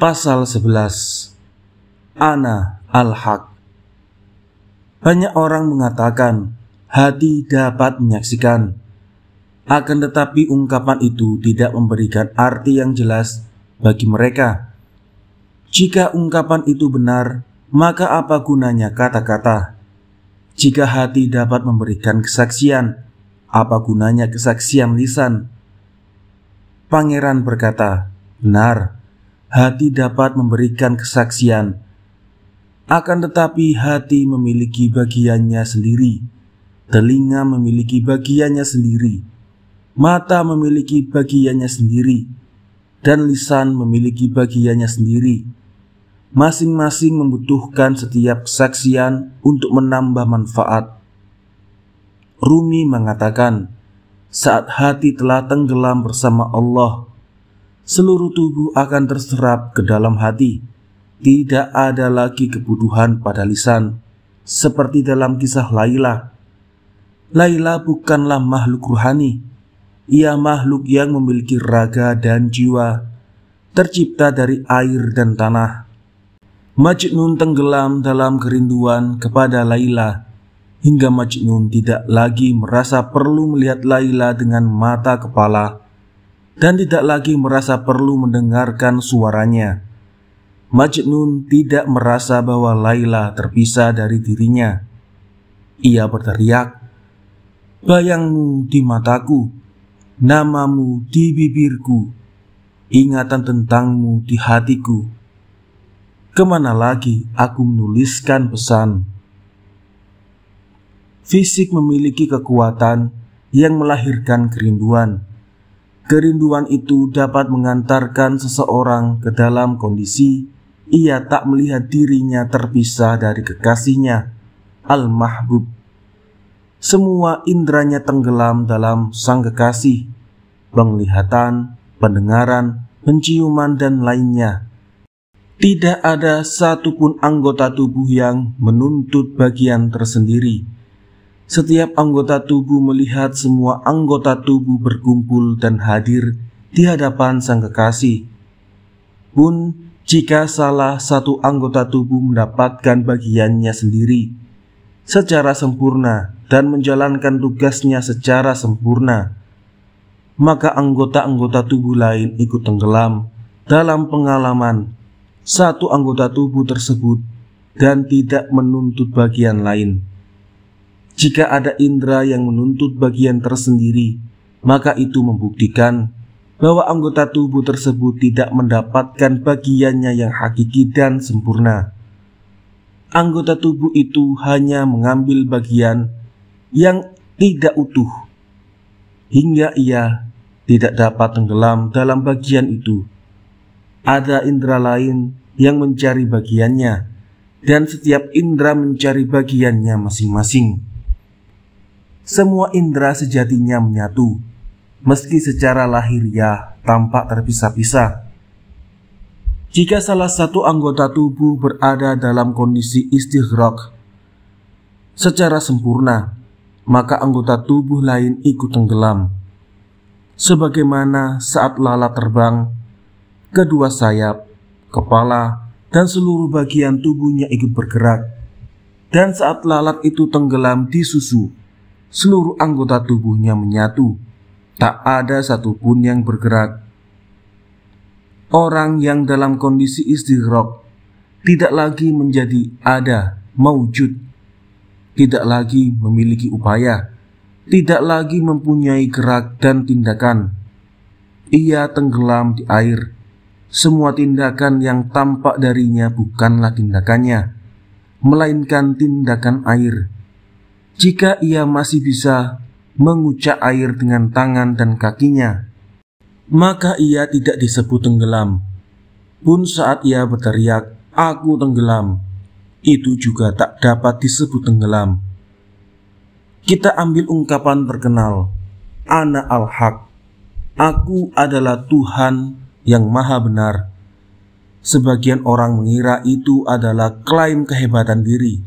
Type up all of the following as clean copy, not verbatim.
Pasal 11. Ana al-Haq. Banyak orang mengatakan hati dapat menyaksikan, akan tetapi ungkapan itu tidak memberikan arti yang jelas bagi mereka. Jika ungkapan itu benar, maka apa gunanya kata-kata? Jika hati dapat memberikan kesaksian, apa gunanya kesaksian lisan? Pangeran berkata, benar, hati dapat memberikan kesaksian, akan tetapi hati memiliki bagiannya sendiri, telinga memiliki bagiannya sendiri, mata memiliki bagiannya sendiri, dan lisan memiliki bagiannya sendiri. Masing-masing membutuhkan setiap kesaksian untuk menambah manfaat. Rumi mengatakan, saat hati telah tenggelam bersama Allah, seluruh tubuh akan terserap ke dalam hati. Tidak ada lagi kebutuhan pada lisan, seperti dalam kisah Laila. Laila bukanlah makhluk ruhani. Ia makhluk yang memiliki raga dan jiwa, tercipta dari air dan tanah. Majnun tenggelam dalam kerinduan kepada Laila, hingga Majnun tidak lagi merasa perlu melihat Laila dengan mata kepala, dan tidak lagi merasa perlu mendengarkan suaranya. Majnun tidak merasa bahwa Laila terpisah dari dirinya. Ia berteriak, bayangmu di mataku, namamu di bibirku, ingatan tentangmu di hatiku. Kemana lagi aku menuliskan pesan? Fisik memiliki kekuatan yang melahirkan kerinduan. Kerinduan itu dapat mengantarkan seseorang ke dalam kondisi ia tak melihat dirinya terpisah dari kekasihnya, Al-Mahbub. Semua indranya tenggelam dalam sang kekasih, penglihatan, pendengaran, penciuman, dan lainnya. Tidak ada satupun anggota tubuh yang menuntut bagian tersendiri. Setiap anggota tubuh melihat semua anggota tubuh berkumpul dan hadir di hadapan sang kekasih. Pun jika salah satu anggota tubuh mendapatkan bagiannya sendiri secara sempurna dan menjalankan tugasnya secara sempurna, maka anggota-anggota tubuh lain ikut tenggelam dalam pengalaman satu anggota tubuh tersebut dan tidak menuntut bagian lain. Jika ada indera yang menuntut bagian tersendiri, maka itu membuktikan bahwa anggota tubuh tersebut tidak mendapatkan bagiannya yang hakiki dan sempurna. Anggota tubuh itu hanya mengambil bagian yang tidak utuh, hingga ia tidak dapat tenggelam dalam bagian itu. Ada indera lain yang mencari bagiannya, dan setiap indera mencari bagiannya masing-masing. Semua indera sejatinya menyatu, meski secara lahiriah tampak terpisah-pisah. Jika salah satu anggota tubuh berada dalam kondisi istighraq secara sempurna, maka anggota tubuh lain ikut tenggelam. Sebagaimana saat lalat terbang, kedua sayap, kepala, dan seluruh bagian tubuhnya ikut bergerak. Dan saat lalat itu tenggelam di susu, seluruh anggota tubuhnya menyatu. Tak ada satupun yang bergerak. Orang yang dalam kondisi istighraq tidak lagi menjadi ada, maujud, tidak lagi memiliki upaya, tidak lagi mempunyai gerak dan tindakan. Ia tenggelam di air. Semua tindakan yang tampak darinya bukanlah tindakannya, melainkan tindakan air. Jika ia masih bisa mengucak air dengan tangan dan kakinya, maka ia tidak disebut tenggelam. Pun saat ia berteriak, aku tenggelam, itu juga tak dapat disebut tenggelam. Kita ambil ungkapan terkenal, Ana al-Haq, aku adalah Tuhan yang maha benar. Sebagian orang mengira itu adalah klaim kehebatan diri,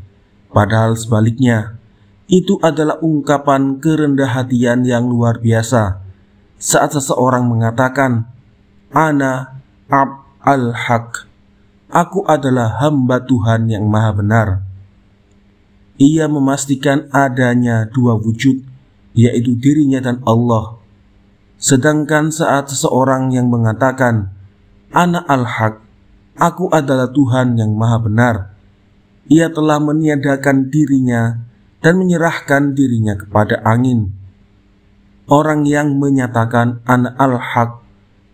padahal sebaliknya, itu adalah ungkapan kerendahan yang luar biasa. Saat seseorang mengatakan, Ana al-Haq, Aku adalah hamba Tuhan yang Maha Benar. Ia memastikan adanya dua wujud, yaitu dirinya dan Allah. Sedangkan saat seseorang yang mengatakan, Ana al-Haq, aku adalah Tuhan yang Maha Benar, ia telah meniadakan dirinya dan menyerahkan dirinya kepada angin. Orang yang menyatakan Ana al-Haq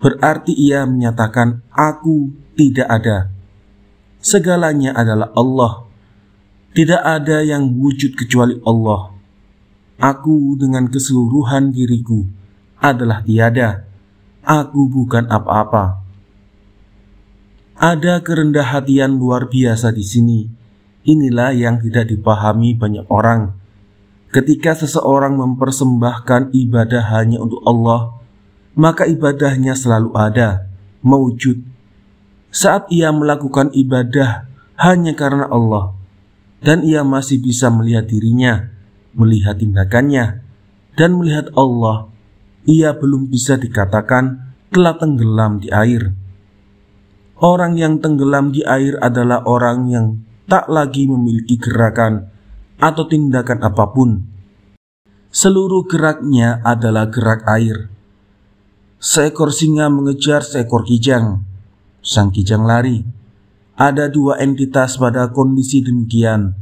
berarti ia menyatakan aku tidak ada. Segalanya adalah Allah. Tidak ada yang wujud kecuali Allah. Aku dengan keseluruhan diriku adalah tiada. Aku bukan apa-apa. Ada kerendah hatian luar biasa di sini. Inilah yang tidak dipahami banyak orang. Ketika seseorang mempersembahkan ibadah hanya untuk Allah, maka ibadahnya selalu ada, mewujud. Saat ia melakukan ibadah hanya karena Allah, dan ia masih bisa melihat dirinya, melihat tindakannya, dan melihat Allah, ia belum bisa dikatakan telah tenggelam di air. Orang yang tenggelam di air adalah orang yang tak lagi memiliki gerakan atau tindakan apapun. Seluruh geraknya adalah gerak air. Seekor singa mengejar seekor kijang. Sang kijang lari. Ada dua entitas pada kondisi demikian,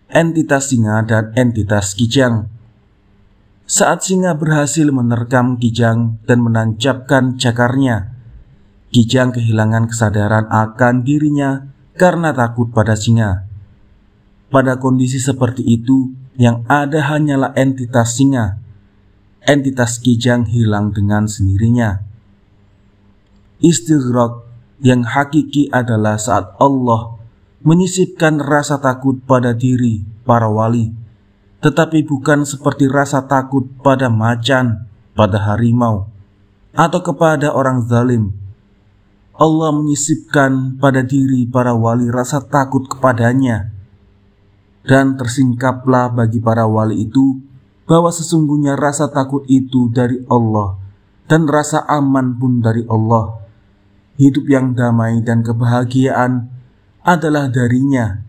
entitas singa dan entitas kijang. Saat singa berhasil menerkam kijang dan menancapkan cakarnya, kijang kehilangan kesadaran akan dirinya karena takut pada singa. Pada kondisi seperti itu, yang ada hanyalah entitas singa. Entitas kijang hilang dengan sendirinya. Istighraq yang hakiki adalah saat Allah menyisipkan rasa takut pada diri para wali, tetapi bukan seperti rasa takut pada macan, pada harimau, atau kepada orang zalim. Allah menyisipkan pada diri para wali rasa takut kepadanya, dan tersingkaplah bagi para wali itu bahwa sesungguhnya rasa takut itu dari Allah, dan rasa aman pun dari Allah. Hidup yang damai dan kebahagiaan adalah darinya,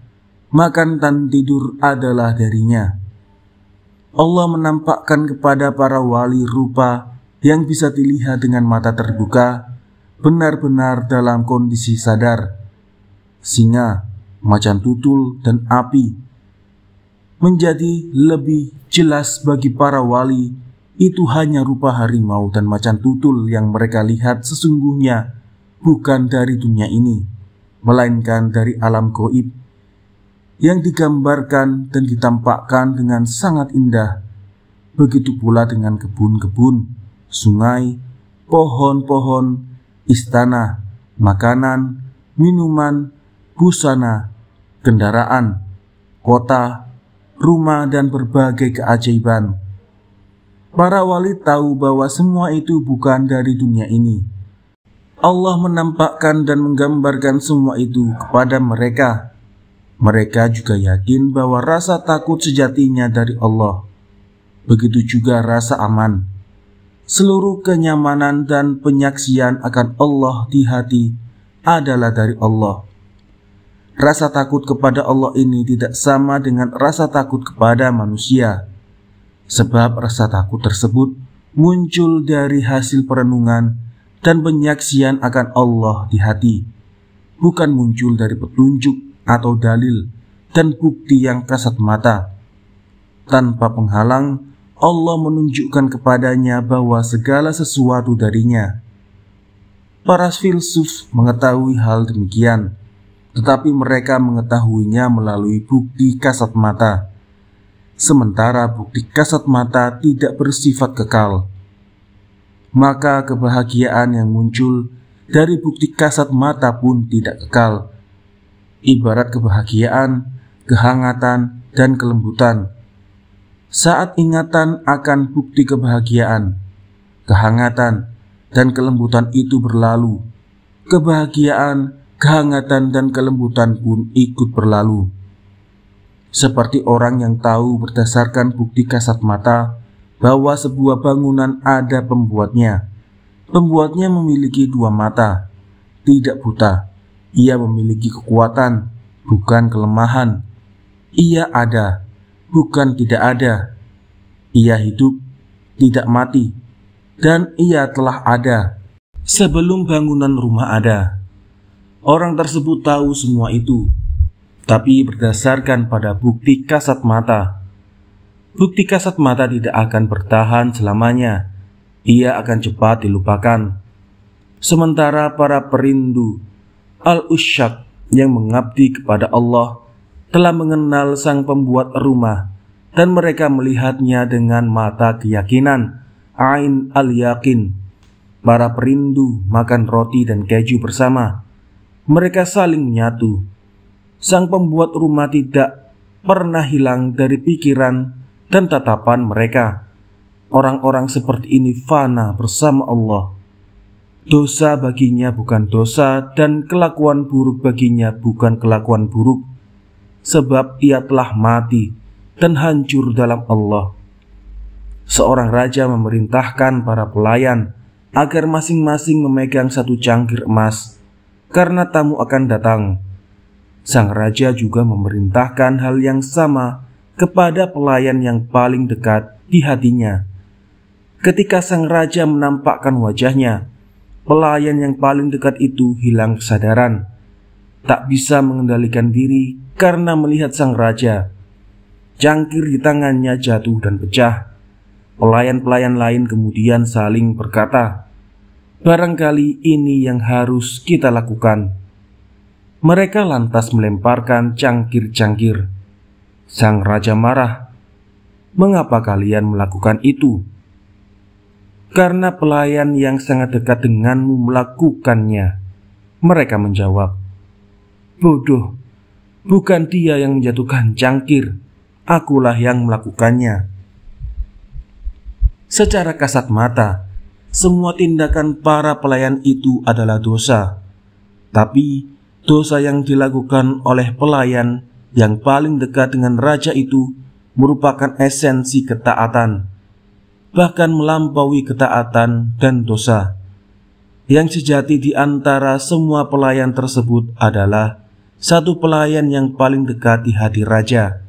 makan dan tidur adalah darinya. Allah menampakkan kepada para wali rupa yang bisa dilihat dengan mata terbuka, benar-benar dalam kondisi sadar. Singa, macan tutul, dan api. Menjadi lebih jelas bagi para wali, itu hanya rupa harimau dan macan tutul yang mereka lihat sesungguhnya bukan dari dunia ini, melainkan dari alam gaib, yang digambarkan dan ditampakkan dengan sangat indah. Begitu pula dengan kebun-kebun, sungai, pohon-pohon, istana, makanan, minuman, busana, kendaraan, kota, rumah, dan berbagai keajaiban. Para wali tahu bahwa semua itu bukan dari dunia ini. Allah menampakkan dan menggambarkan semua itu kepada mereka. Mereka juga yakin bahwa rasa takut sejatinya dari Allah. Begitu juga rasa aman. Seluruh kenyamanan dan penyaksian akan Allah di hati adalah dari Allah. Rasa takut kepada Allah ini tidak sama dengan rasa takut kepada manusia. Sebab rasa takut tersebut muncul dari hasil perenungan dan penyaksian akan Allah di hati, bukan muncul dari petunjuk atau dalil dan bukti yang kasat mata. Tanpa penghalang, Allah menunjukkan kepadanya bahwa segala sesuatu darinya. Para filsuf mengetahui hal demikian, tetapi mereka mengetahuinya melalui bukti kasat mata. Sementara bukti kasat mata tidak bersifat kekal. Maka kebahagiaan yang muncul dari bukti kasat mata pun tidak kekal. Ibarat kebahagiaan, kehangatan, dan kelembutan. Saat ingatan akan bukti kebahagiaan, kehangatan, dan kelembutan itu berlalu, kebahagiaan, kehangatan, dan kelembutan pun ikut berlalu. Seperti orang yang tahu berdasarkan bukti kasat mata bahwa sebuah bangunan ada pembuatnya. Pembuatnya memiliki dua mata, tidak buta. Ia memiliki kekuatan, bukan kelemahan. Ia ada, bukan tidak ada. Ia hidup, tidak mati, dan ia telah ada sebelum bangunan rumah ada. Orang tersebut tahu semua itu, tapi berdasarkan pada bukti kasat mata. Bukti kasat mata tidak akan bertahan selamanya. Ia akan cepat dilupakan. Sementara para perindu al-usyaq yang mengabdi kepada Allah telah mengenal sang pembuat rumah, dan mereka melihatnya dengan mata keyakinan, ain al-yakin. Para perindu makan roti dan keju bersama. Mereka saling menyatu. Sang pembuat rumah tidak pernah hilang dari pikiran dan tatapan mereka. Orang-orang seperti ini fana bersama Allah. Dosa baginya bukan dosa, dan kelakuan buruk baginya bukan kelakuan buruk, sebab ia telah mati dan hancur dalam Allah. Seorang raja memerintahkan para pelayan agar masing-masing memegang satu cangkir emas, karena tamu akan datang. Sang raja juga memerintahkan hal yang sama kepada pelayan yang paling dekat di hatinya. Ketika sang raja menampakkan wajahnya, pelayan yang paling dekat itu hilang kesadaran, tak bisa mengendalikan diri karena melihat sang raja. Cangkir di tangannya jatuh dan pecah. Pelayan-pelayan lain kemudian saling berkata, "Barangkali ini yang harus kita lakukan." Mereka lantas melemparkan cangkir-cangkir. Sang raja marah, "Mengapa kalian melakukan itu?" "Karena pelayan yang sangat dekat denganmu melakukannya." Mereka menjawab, "Bodoh, bukan dia yang menjatuhkan cangkir, akulah yang melakukannya." Secara kasat mata, semua tindakan para pelayan itu adalah dosa. Tapi dosa yang dilakukan oleh pelayan yang paling dekat dengan raja itu merupakan esensi ketaatan, bahkan melampaui ketaatan dan dosa. Yang sejati di antara semua pelayan tersebut adalah satu pelayan yang paling dekat di hati raja.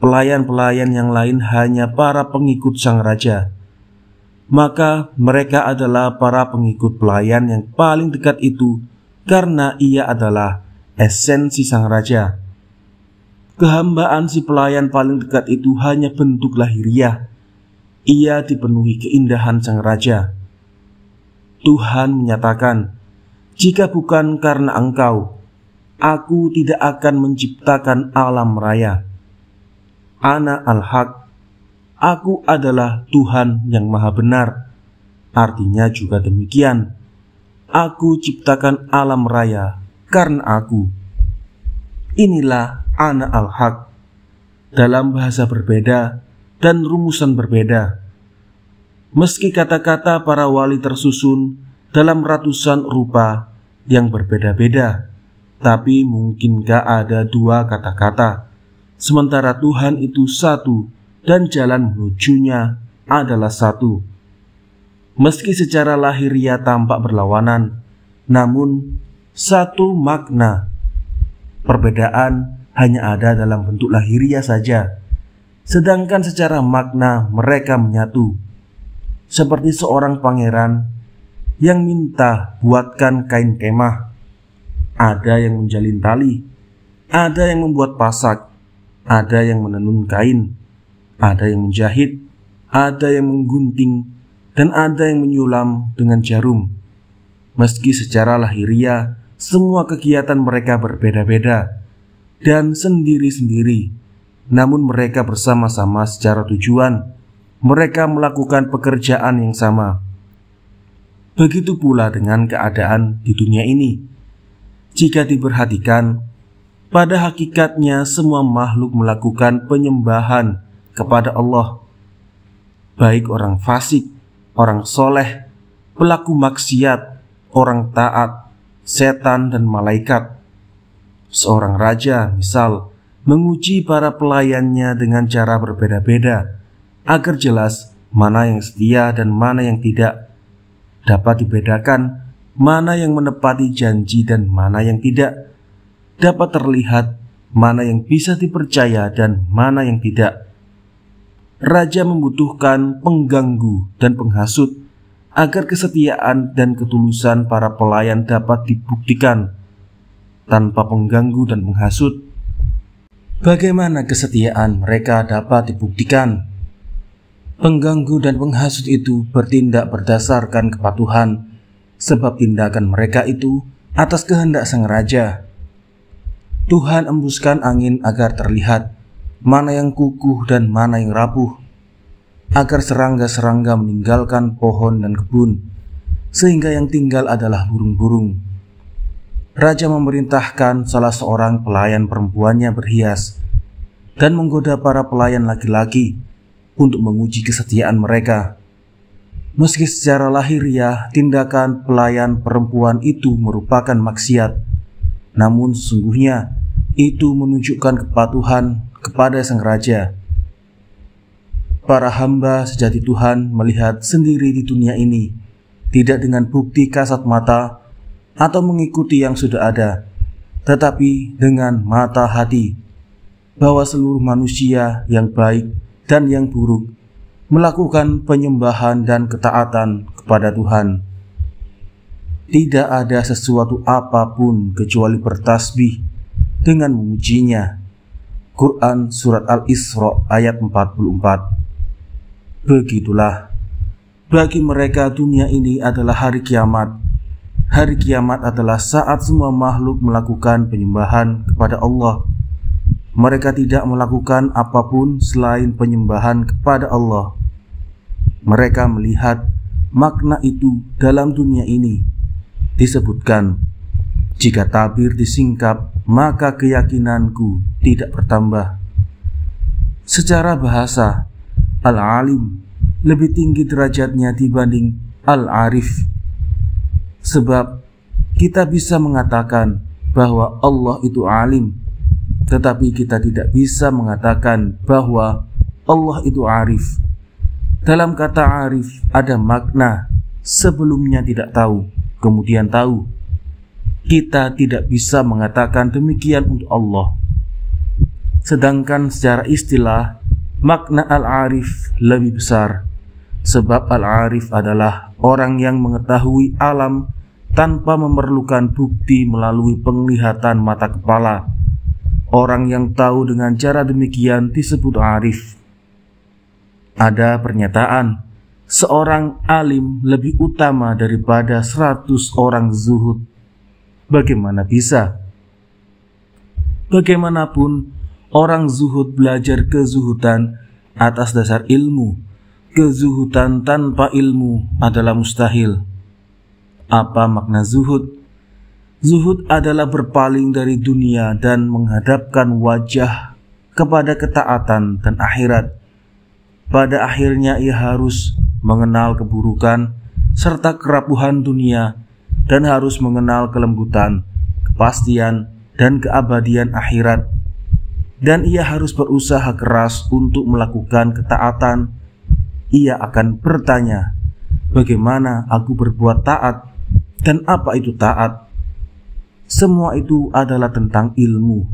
Pelayan-pelayan yang lain hanya para pengikut sang raja. Maka mereka adalah para pengikut pelayan yang paling dekat itu, karena ia adalah esensi sang raja. Kehambaan si pelayan paling dekat itu hanya bentuk lahiriah. Ia dipenuhi keindahan sang raja. Tuhan menyatakan, "Jika bukan karena Engkau, aku tidak akan menciptakan alam raya. Ana al-haq, aku adalah Tuhan yang maha benar." Artinya juga demikian, aku ciptakan alam raya karena aku. Inilah ana al-haq, dalam bahasa berbeda dan rumusan berbeda. Meski kata-kata para wali tersusun dalam ratusan rupa yang berbeda-beda, tapi mungkinkah ada dua kata-kata, sementara Tuhan itu satu dan jalan menujunya adalah satu. Meski secara lahiriah tampak berlawanan, namun satu makna. Perbedaan hanya ada dalam bentuk lahiriah saja, sedangkan secara makna mereka menyatu. Seperti seorang pangeran yang minta buatkan kain kemah. Ada yang menjalin tali, ada yang membuat pasak, ada yang menenun kain, ada yang menjahit, ada yang menggunting, dan ada yang menyulam dengan jarum. Meski secara lahiriah semua kegiatan mereka berbeda-beda dan sendiri-sendiri, namun mereka bersama-sama secara tujuan. Mereka melakukan pekerjaan yang sama. Begitu pula dengan keadaan di dunia ini. Jika diperhatikan, pada hakikatnya semua makhluk melakukan penyembahan kepada Allah. Baik orang fasik, orang soleh, pelaku maksiat, orang taat, setan dan malaikat. Seorang raja misal menguji para pelayannya dengan cara berbeda-beda agar jelas mana yang setia dan mana yang tidak. Dapat dibedakan mana yang menepati janji dan mana yang tidak. Dapat terlihat mana yang bisa dipercaya dan mana yang tidak. Raja membutuhkan pengganggu dan penghasut agar kesetiaan dan ketulusan para pelayan dapat dibuktikan. Tanpa pengganggu dan penghasut, bagaimana kesetiaan mereka dapat dibuktikan? Pengganggu dan penghasut itu bertindak berdasarkan kepatuhan, sebab tindakan mereka itu atas kehendak sang raja. Tuhan embuskan angin agar terlihat mana yang kukuh dan mana yang rapuh, agar serangga-serangga meninggalkan pohon dan kebun, sehingga yang tinggal adalah burung-burung. Raja memerintahkan salah seorang pelayan perempuannya berhias dan menggoda para pelayan laki-laki untuk menguji kesetiaan mereka. Meski secara lahiriah tindakan pelayan perempuan itu merupakan maksiat, namun sesungguhnya itu menunjukkan kepatuhan kepada sang raja. Para hamba sejati Tuhan melihat sendiri di dunia ini, tidak dengan bukti kasat mata atau mengikuti yang sudah ada, tetapi dengan mata hati, bahwa seluruh manusia yang baik dan yang buruk melakukan penyembahan dan ketaatan kepada Tuhan. Tidak ada sesuatu apapun kecuali bertasbih dengan memujinya. Quran Surat Al-Isra ayat 44. Begitulah, bagi mereka dunia ini adalah hari kiamat. Hari kiamat adalah saat semua makhluk melakukan penyembahan kepada Allah. Mereka tidak melakukan apapun selain penyembahan kepada Allah. Mereka melihat makna itu dalam dunia ini. Disebutkan, jika tabir disingkap, maka keyakinanku tidak bertambah. Secara bahasa, Al-Alim lebih tinggi derajatnya dibanding Al-Arif. Sebab kita bisa mengatakan bahwa Allah itu alim, tetapi kita tidak bisa mengatakan bahwa Allah itu arif. Dalam kata arif ada makna sebelumnya tidak tahu, kemudian tahu. Kita tidak bisa mengatakan demikian untuk Allah. Sedangkan secara istilah, makna al-arif lebih besar. Sebab al-arif adalah orang yang mengetahui alam tanpa memerlukan bukti melalui penglihatan mata kepala. Orang yang tahu dengan cara demikian disebut arif. Ada pernyataan, seorang alim lebih utama daripada 100 orang zuhud. Bagaimana bisa? Bagaimanapun, orang zuhud belajar kezuhudan atas dasar ilmu. Kezuhudan tanpa ilmu adalah mustahil. Apa makna zuhud? Zuhud adalah berpaling dari dunia dan menghadapkan wajah kepada ketaatan dan akhirat. Pada akhirnya ia harus mengenal keburukan serta kerapuhan dunia dan harus mengenal kelembutan, kepastian, dan keabadian akhirat. Dan ia harus berusaha keras untuk melakukan ketaatan. Ia akan bertanya, bagaimana aku berbuat taat dan apa itu taat? Semua itu adalah tentang ilmu.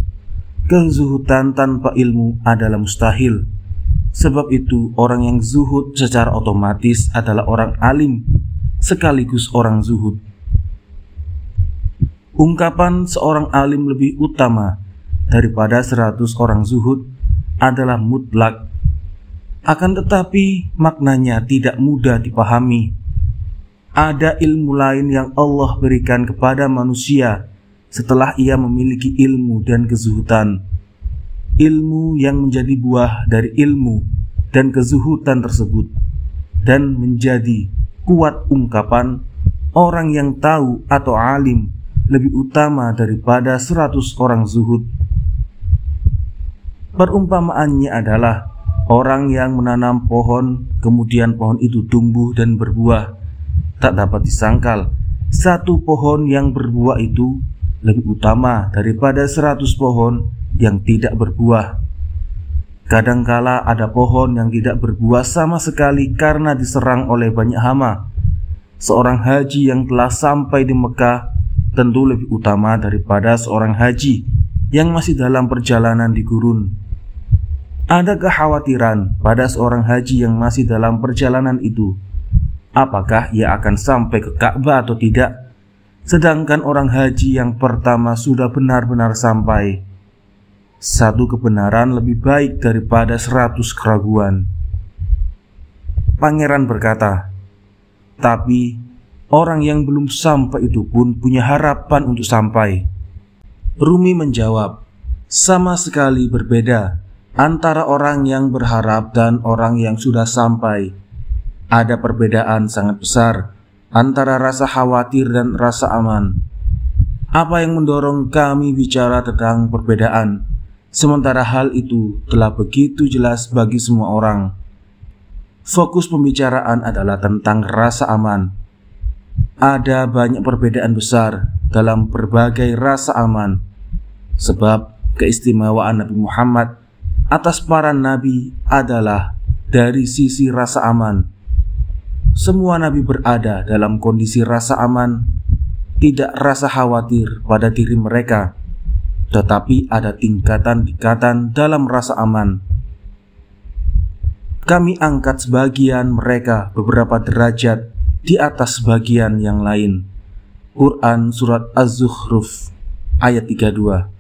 Kezuhudan tanpa ilmu adalah mustahil. Sebab itu orang yang zuhud secara otomatis adalah orang alim sekaligus orang zuhud. Ungkapan seorang alim lebih utama daripada 100 orang zuhud adalah mutlak. Akan tetapi maknanya tidak mudah dipahami. Ada ilmu lain yang Allah berikan kepada manusia setelah ia memiliki ilmu dan kezuhudan. Ilmu yang menjadi buah dari ilmu dan kezuhudan tersebut, dan menjadi kuat ungkapan orang yang tahu atau alim lebih utama daripada 100 orang zuhud. Perumpamaannya adalah orang yang menanam pohon, kemudian pohon itu tumbuh dan berbuah. Tak dapat disangkal, satu pohon yang berbuah itu lebih utama daripada 100 pohon yang tidak berbuah. Kadangkala ada pohon yang tidak berbuah sama sekali karena diserang oleh banyak hama. seorang haji yang telah sampai di Mekah tentu lebih utama daripada seorang haji yang masih dalam perjalanan di gurun. Ada kekhawatiran pada seorang haji yang masih dalam perjalanan itu, apakah ia akan sampai ke Ka'bah atau tidak, sedangkan orang haji yang pertama sudah benar-benar sampai. Satu kebenaran lebih baik daripada 100 keraguan. Pangeran berkata, tapi orang yang belum sampai itu pun punya harapan untuk sampai. Rumi menjawab, sama sekali berbeda antara orang yang berharap dan orang yang sudah sampai. Ada perbedaan sangat besar antara rasa khawatir dan rasa aman. Apa yang mendorong kami bicara tentang perbedaan, sementara hal itu telah begitu jelas bagi semua orang? Fokus pembicaraan adalah tentang rasa aman. Ada banyak perbedaan besar dalam berbagai rasa aman, sebab keistimewaan Nabi Muhammad atas para nabi adalah dari sisi rasa aman. Semua nabi berada dalam kondisi rasa aman, tidak rasa khawatir pada diri mereka, tetapi ada tingkatan-tingkatan dalam rasa aman. Kami angkat sebagian mereka beberapa derajat di atas sebagian yang lain. Quran Surat Az-Zukhruf ayat 32.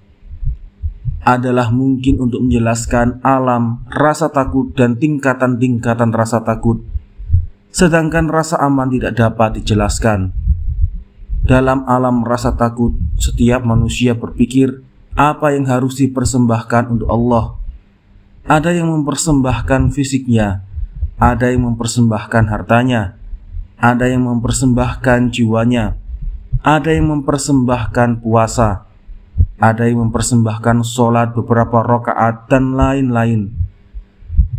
Adalah mungkin untuk menjelaskan alam rasa takut dan tingkatan-tingkatan rasa takut, sedangkan rasa aman tidak dapat dijelaskan. Dalam alam rasa takut, setiap manusia berpikir apa yang harus dipersembahkan untuk Allah. Ada yang mempersembahkan fisiknya, ada yang mempersembahkan hartanya, ada yang mempersembahkan jiwanya, ada yang mempersembahkan puasa, ada yang mempersembahkan sholat beberapa rakaat, dan lain-lain.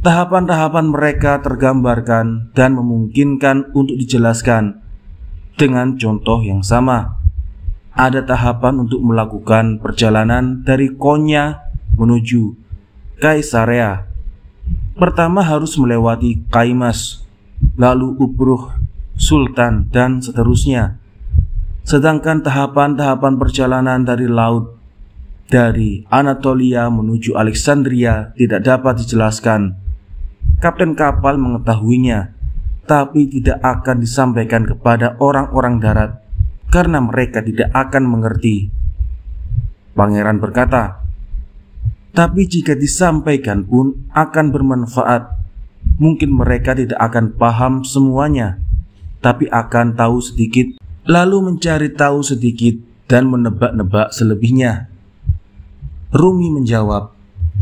Tahapan-tahapan mereka tergambarkan dan memungkinkan untuk dijelaskan dengan contoh yang sama. Ada tahapan untuk melakukan perjalanan dari Konya menuju Kaisarea. Pertama harus melewati Kaimas, lalu Ubruh, Sultan, dan seterusnya. Sedangkan tahapan-tahapan perjalanan dari laut, dari Anatolia menuju Alexandria, tidak dapat dijelaskan. Kapten kapal mengetahuinya, tapi tidak akan disampaikan kepada orang-orang darat, karena mereka tidak akan mengerti. Pangeran berkata, tapi jika disampaikan pun akan bermanfaat. Mungkin mereka tidak akan paham semuanya, tapi akan tahu sedikit, lalu mencari tahu sedikit dan menebak-nebak selebihnya. Rumi menjawab,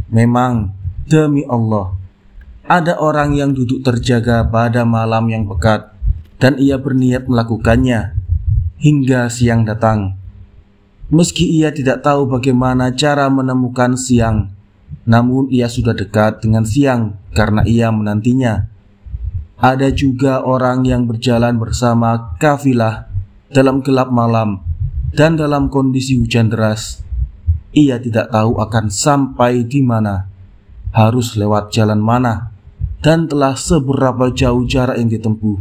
memang demi Allah, ada orang yang duduk terjaga pada malam yang pekat, dan ia berniat melakukannya hingga siang datang. Meski ia tidak tahu bagaimana cara menemukan siang, namun ia sudah dekat dengan siang karena ia menantinya. Ada juga orang yang berjalan bersama kafilah dalam gelap malam dan dalam kondisi hujan deras. Ia tidak tahu akan sampai di mana, harus lewat jalan mana, dan telah seberapa jauh jarak yang ditempuh.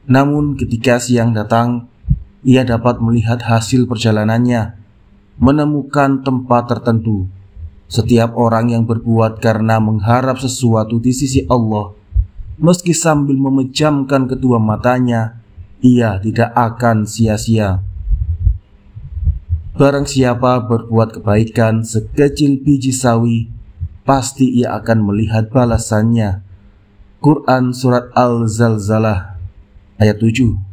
Namun ketika siang datang, ia dapat melihat hasil perjalanannya, menemukan tempat tertentu. Setiap orang yang berbuat karena mengharap sesuatu di sisi Allah, meski sambil memejamkan kedua matanya, ia tidak akan sia-sia. Barang siapa berbuat kebaikan sekecil biji sawi, pasti ia akan melihat balasannya. Quran Surat Al-Zalzalah ayat 7.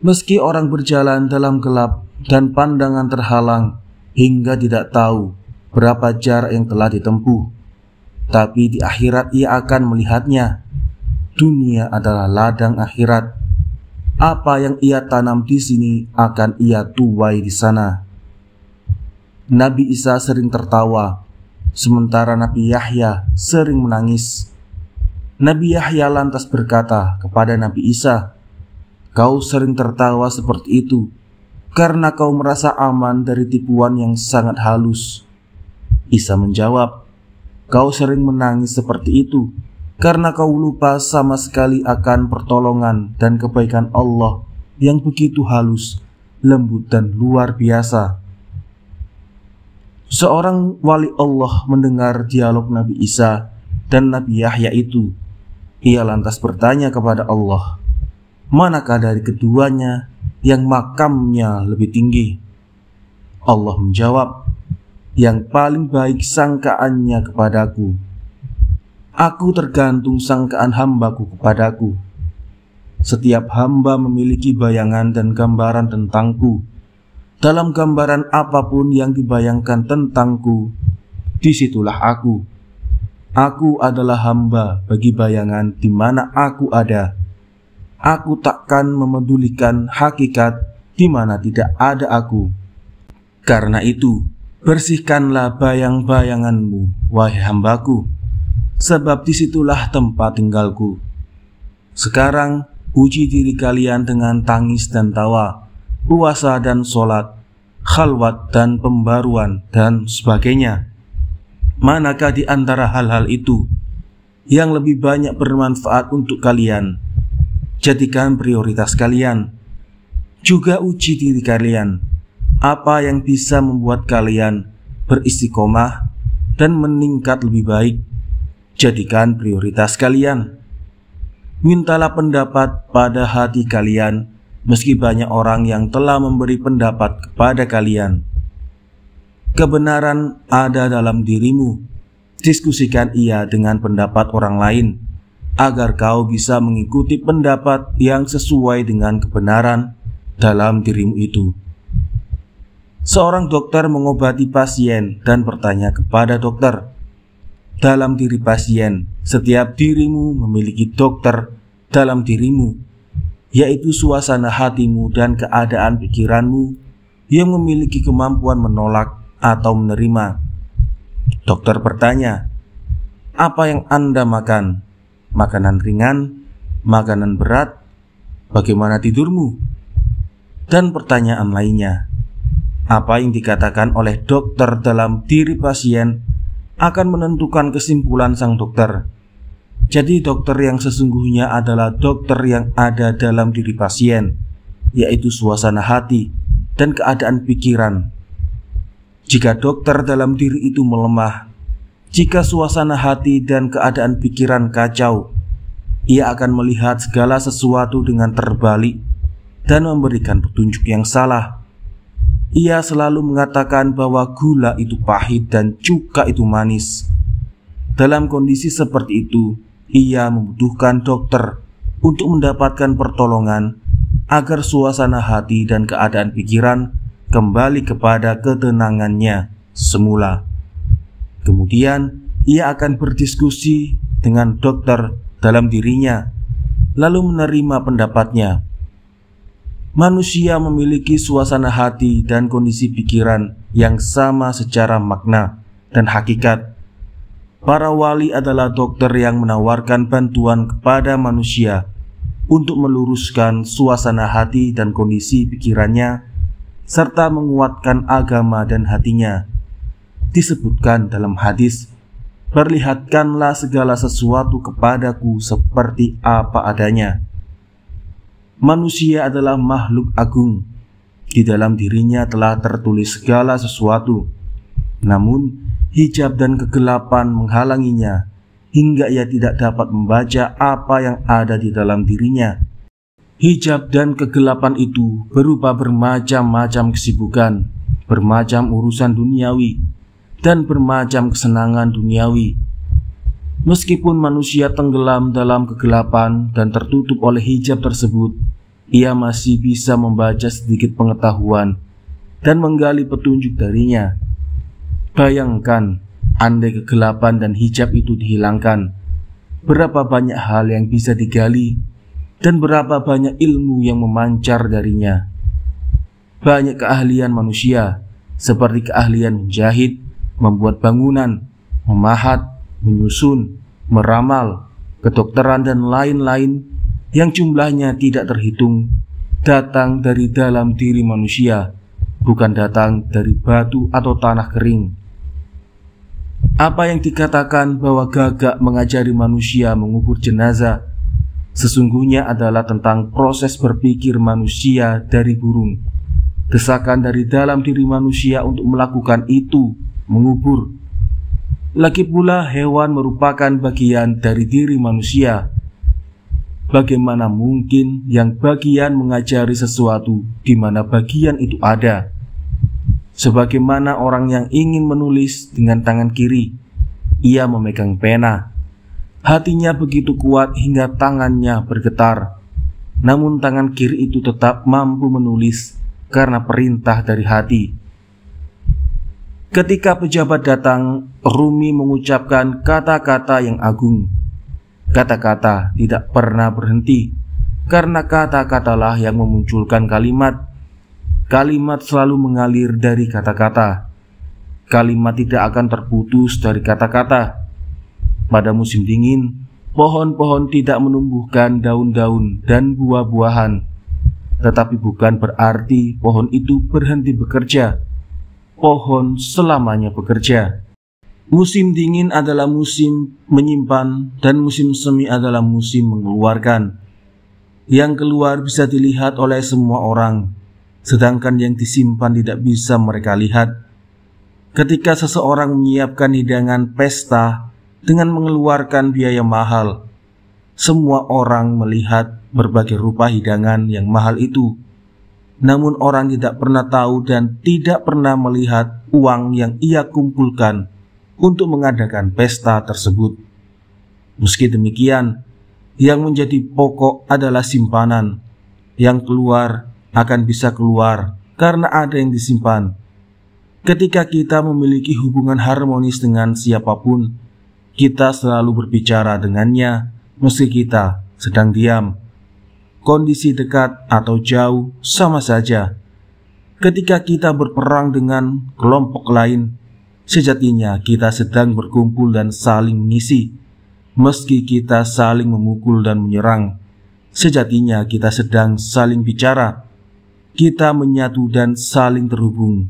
Meski orang berjalan dalam gelap dan pandangan terhalang hingga tidak tahu berapa jarak yang telah ditempuh, tapi di akhirat ia akan melihatnya. Dunia adalah ladang akhirat. Apa yang ia tanam di sini akan ia tuai di sana. Nabi Isa sering tertawa, sementara Nabi Yahya sering menangis. Nabi Yahya lantas berkata kepada Nabi Isa, "Kau sering tertawa seperti itu karena kau merasa aman dari tipuan yang sangat halus." Isa menjawab, "Kau sering menangis seperti itu karena kau lupa sama sekali akan pertolongan dan kebaikan Allah yang begitu halus, lembut dan luar biasa. Seorang wali Allah mendengar dialog Nabi Isa dan Nabi Yahya itu. Ia lantas bertanya kepada Allah, manakah dari keduanya yang makamnya lebih tinggi? Allah menjawab, yang paling baik sangkaannya kepadaku. Aku tergantung sangkaan hambaku kepadaku. Setiap hamba memiliki bayangan dan gambaran tentangku. Dalam gambaran apapun yang dibayangkan tentangku, disitulah aku. Aku adalah hamba bagi bayangan di mana aku ada. Aku takkan memedulikan hakikat di mana tidak ada aku. Karena itu, bersihkanlah bayang-bayanganmu, wahai hambaku, sebab disitulah tempat tinggalku. Sekarang, uji diri kalian dengan tangis dan tawa, puasa dan sholat, khalwat dan pembaruan, dan sebagainya. Manakah di antara hal-hal itu yang lebih banyak bermanfaat untuk kalian? Jadikan prioritas kalian. Juga uji diri kalian. Apa yang bisa membuat kalian beristiqomah dan meningkat lebih baik? Jadikan prioritas kalian. Mintalah pendapat pada hati kalian, meski banyak orang yang telah memberi pendapat kepada kalian. Kebenaran ada dalam dirimu. Diskusikan ia dengan pendapat orang lain, agar kau bisa mengikuti pendapat yang sesuai dengan kebenaran dalam dirimu itu. Seorang dokter mengobati pasien dan bertanya kepada dokter, dalam diri pasien, setiap dirimu memiliki dokter dalam dirimu, yaitu suasana hatimu dan keadaan pikiranmu yang memiliki kemampuan menolak atau menerima. Dokter bertanya, apa yang Anda makan? Makanan ringan, makanan berat, bagaimana tidurmu? Dan pertanyaan lainnya. Apa yang dikatakan oleh dokter dalam diri pasien akan menentukan kesimpulan sang dokter. Jadi dokter yang sesungguhnya adalah dokter yang ada dalam diri pasien, yaitu suasana hati dan keadaan pikiran. Jika dokter dalam diri itu melemah, jika suasana hati dan keadaan pikiran kacau, ia akan melihat segala sesuatu dengan terbalik dan memberikan petunjuk yang salah. Ia selalu mengatakan bahwa gula itu pahit dan cuka itu manis. Dalam kondisi seperti itu, ia membutuhkan dokter untuk mendapatkan pertolongan agar suasana hati dan keadaan pikiran kembali kepada ketenangannya semula. Kemudian ia akan berdiskusi dengan dokter dalam dirinya, lalu menerima pendapatnya. Manusia memiliki suasana hati dan kondisi pikiran yang sama secara makna dan hakikat. Para wali adalah dokter yang menawarkan bantuan kepada manusia untuk meluruskan suasana hati dan kondisi pikirannya, serta menguatkan agama dan hatinya. Disebutkan dalam hadis, perlihatkanlah segala sesuatu kepadaku seperti apa adanya. Manusia adalah makhluk agung. Di dalam dirinya telah tertulis segala sesuatu. Namun, hijab dan kegelapan menghalanginya hingga ia tidak dapat membaca apa yang ada di dalam dirinya. Hijab dan kegelapan itu berupa bermacam-macam kesibukan, bermacam urusan duniawi, dan bermacam kesenangan duniawi. Meskipun manusia tenggelam dalam kegelapan dan tertutup oleh hijab tersebut, ia masih bisa membaca sedikit pengetahuan dan menggali petunjuk darinya. Bayangkan, andai kegelapan dan hijab itu dihilangkan, berapa banyak hal yang bisa digali dan berapa banyak ilmu yang memancar darinya. Banyak keahlian manusia, seperti keahlian menjahit, membuat bangunan, memahat, menyusun, meramal, kedokteran dan lain-lain yang jumlahnya tidak terhitung, datang dari dalam diri manusia, bukan datang dari batu atau tanah kering. Apa yang dikatakan bahwa gagak mengajari manusia mengubur jenazah sesungguhnya adalah tentang proses berpikir manusia dari burung. Desakan dari dalam diri manusia untuk melakukan itu, mengubur. Lagi pula hewan merupakan bagian dari diri manusia. Bagaimana mungkin yang bagian mengajari sesuatu di mana bagian itu ada? Sebagaimana orang yang ingin menulis dengan tangan kiri, ia memegang pena. Hatinya begitu kuat hingga tangannya bergetar. Namun tangan kiri itu tetap mampu menulis karena perintah dari hati. Ketika pejabat datang, Rumi mengucapkan kata-kata yang agung. Kata-kata tidak pernah berhenti, karena kata-katalah yang memunculkan kalimat. Kalimat selalu mengalir dari kata-kata. Kalimat tidak akan terputus dari kata-kata. Pada musim dingin, pohon-pohon tidak menumbuhkan daun-daun dan buah-buahan. Tetapi bukan berarti pohon itu berhenti bekerja. Pohon selamanya bekerja. Musim dingin adalah musim menyimpan dan musim semi adalah musim mengeluarkan. Yang keluar bisa dilihat oleh semua orang, sedangkan yang disimpan tidak bisa mereka lihat. Ketika seseorang menyiapkan hidangan pesta dengan mengeluarkan biaya mahal, semua orang melihat berbagai rupa hidangan yang mahal itu. Namun orang tidak pernah tahu dan tidak pernah melihat uang yang ia kumpulkan untuk mengadakan pesta tersebut. Meski demikian, yang menjadi pokok adalah simpanan. Yang keluar akan bisa keluar karena ada yang disimpan. Ketika kita memiliki hubungan harmonis dengan siapapun, kita selalu berbicara dengannya meski kita sedang diam. Kondisi dekat atau jauh sama saja. Ketika kita berperang dengan kelompok lain, sejatinya kita sedang berkumpul dan saling mengisi. Meski kita saling memukul dan menyerang, sejatinya kita sedang saling bicara. Kita menyatu dan saling terhubung.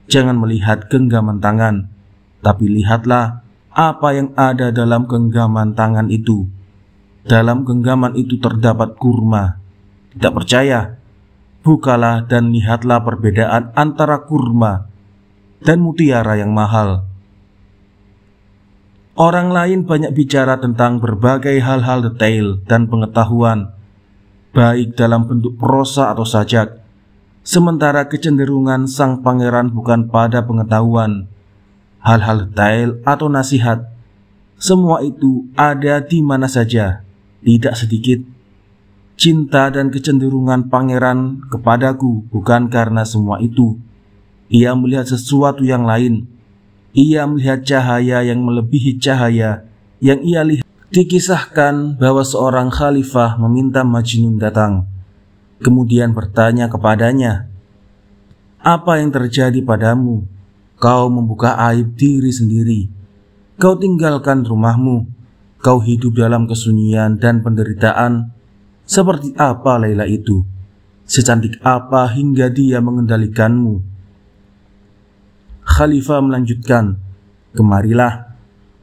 Jangan melihat genggaman tangan, tapi lihatlah apa yang ada dalam genggaman tangan itu. Dalam genggaman itu terdapat kurma. Tidak percaya? Bukalah dan lihatlah perbedaan antara kurma dan mutiara yang mahal. Orang lain banyak bicara tentang berbagai hal-hal detail dan pengetahuan, baik dalam bentuk prosa atau sajak. Sementara kecenderungan sang pangeran bukan pada pengetahuan, hal-hal detail atau nasihat. Semua itu ada di mana saja, tidak sedikit. Cinta dan kecenderungan pangeran kepadaku bukan karena semua itu. Ia melihat sesuatu yang lain. Ia melihat cahaya yang melebihi cahaya yang ia lihat. Dikisahkan bahwa seorang khalifah meminta Majnun datang, kemudian bertanya kepadanya, "Apa yang terjadi padamu? Kau membuka aib diri sendiri. Kau tinggalkan rumahmu. Kau hidup dalam kesunyian dan penderitaan. Seperti apa Laila itu? Secantik apa hingga dia mengendalikanmu?" Khalifah melanjutkan, "Kemarilah,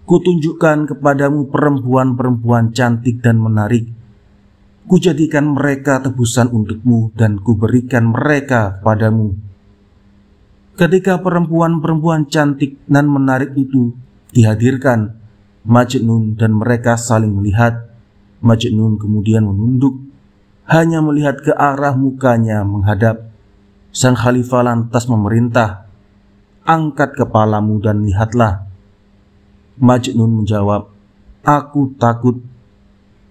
kutunjukkan kepadamu perempuan-perempuan cantik dan menarik. Kujadikan mereka tebusan untukmu dan kuberikan mereka padamu." Ketika perempuan-perempuan cantik dan menarik itu dihadirkan, Majnun dan mereka saling melihat. Majnun kemudian menunduk, hanya melihat ke arah mukanya menghadap. Sang khalifah lantas memerintah, "Angkat kepalamu dan lihatlah." Majnun menjawab, "Aku takut.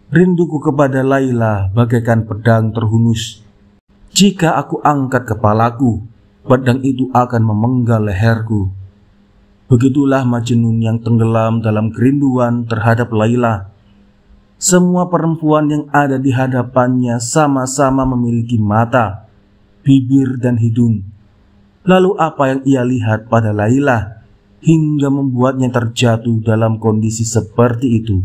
Rinduku kepada Laila bagaikan pedang terhunus. Jika aku angkat kepalaku, pedang itu akan memenggal leherku." Begitulah Majnun yang tenggelam dalam kerinduan terhadap Laila. Semua perempuan yang ada di hadapannya sama-sama memiliki mata, bibir, dan hidung. Lalu apa yang ia lihat pada Laila hingga membuatnya terjatuh dalam kondisi seperti itu?